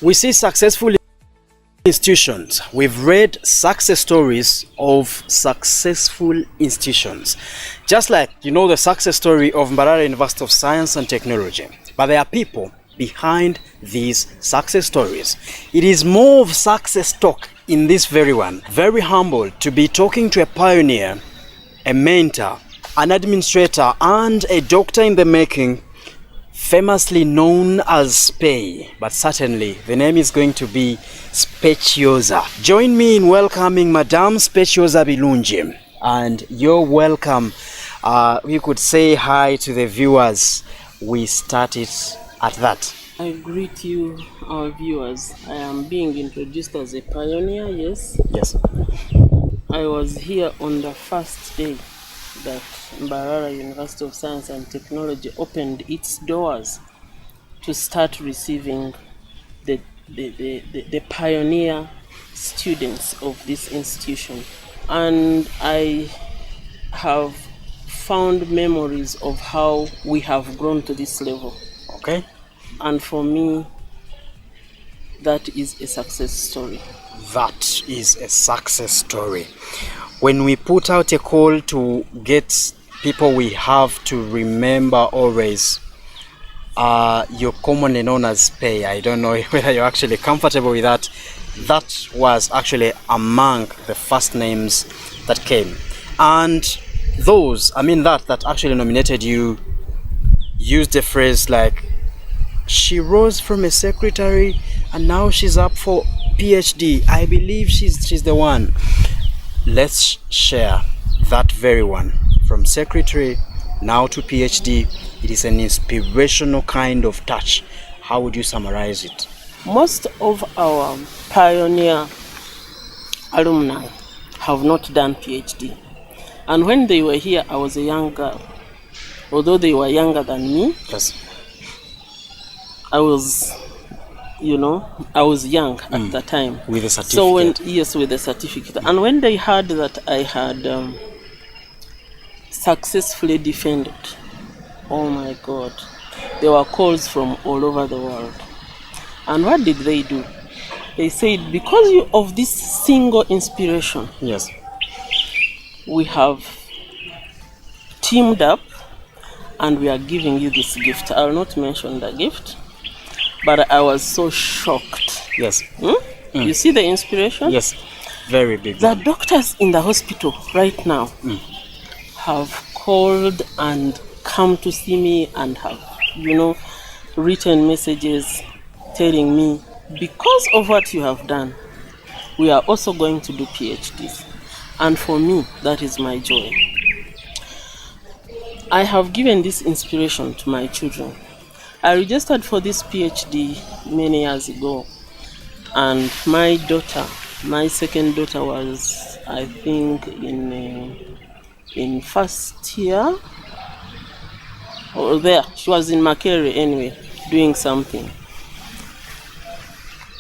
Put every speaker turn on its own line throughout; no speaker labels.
We see successful institutions. We've read success stories of successful institutions. Just like, the success story of Mbarara University of Science and Technology. But there are people behind these success stories. It is more of success talk in this very one. Very humbled to be talking to a pioneer, a mentor, an administrator, and a doctor in the making, famously known as Spey, but certainly the name is going to be Specioza. Join me in welcoming Madame Specioza Birungi, and you're welcome. You could say hi to the viewers. We started at that.
I greet you, our viewers. I am being introduced as a pioneer, yes?
Yes.
I was here on the first day that Mbarara University of Science and Technology opened its doors to start receiving the pioneer students of this institution. And I have found memories of how we have grown to this level.
Okay.
And for me, that is a success story.
That is a success story. When we put out a call to get people we have to remember always, you're commonly known as Spey. I don't know whether you're actually comfortable with that. That was actually among the first names that came. And those, that actually nominated you used the phrase like, she rose from a secretary and now she's up for PhD. I believe she's the one. Let's share that very one. From secretary now to PhD. It is an inspirational kind of touch. How would you summarize it?
Most of our pioneer alumni have not done PhD. And when they were here, I was a young girl. Although they were younger than me,
Yes.
I was young at the time.
With a certificate.
So with a certificate. And when they heard that I had successfully defended, oh my God, there were calls from all over the world. And what did they do? They said, because of this single inspiration,
Yes.
we have teamed up and we are giving you this gift. I will not mention the gift, but I was so shocked.
Yes.
You see the inspiration?
Yes. Very big.
The doctors in the hospital right now have called and come to see me and have, written messages telling me, because of what you have done, we are also going to do PhDs. And for me, that is my joy. I have given this inspiration to my children. I registered for this PhD many years ago, and my second daughter was, I think, in first year, or there. She was in Makere anyway, doing something.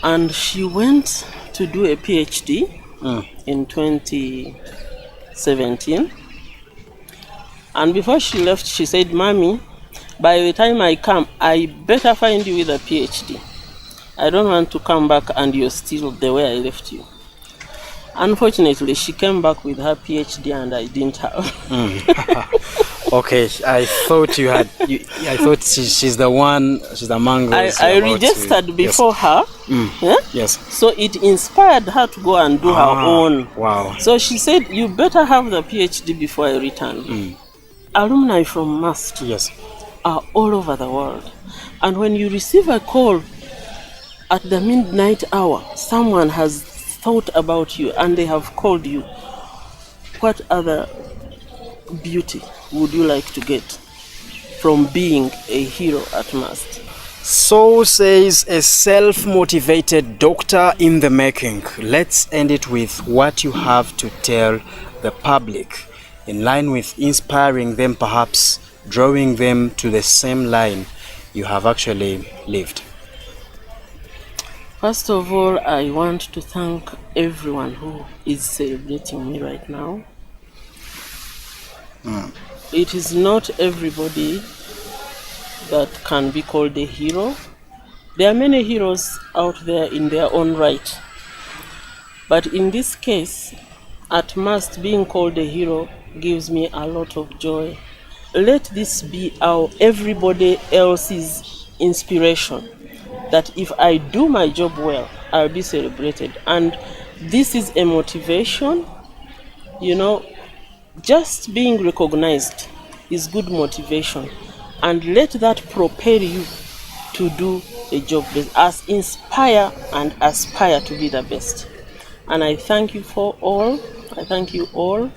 And she went to do a PhD in 2017. And before she left, she said, "Mommy, by the time I come, I better find you with a PhD. I don't want to come back and you're still the way I left you." Unfortunately, she came back with her PhD and I didn't have.
Okay, I thought you had. I thought she's the one. She's among those.
I registered before her. Yeah?
Yes.
So it inspired her to go and do her own.
Wow.
So she said, "You better have the PhD before I return." Alumni from MUST are all over the world. And when you receive a call at the midnight hour, someone has thought about you and they have called you, what other beauty would you like to get from being a hero at MUST?
So says a self-motivated doctor in the making. Let's end it with what you have to tell the public, in line with inspiring them, perhaps drawing them to the same line you have actually lived.
First of all, I want to thank everyone who is celebrating me right now. It is not everybody that can be called a hero. There are many heroes out there in their own right. But in this case, at most being called a hero gives me a lot of joy. Let this be our everybody else's inspiration, that if I do my job well, I'll be celebrated. And this is a motivation, just being recognized is good motivation. And let that propel you to do a job best, as inspire and aspire to be the best. And I thank you for all. I thank you all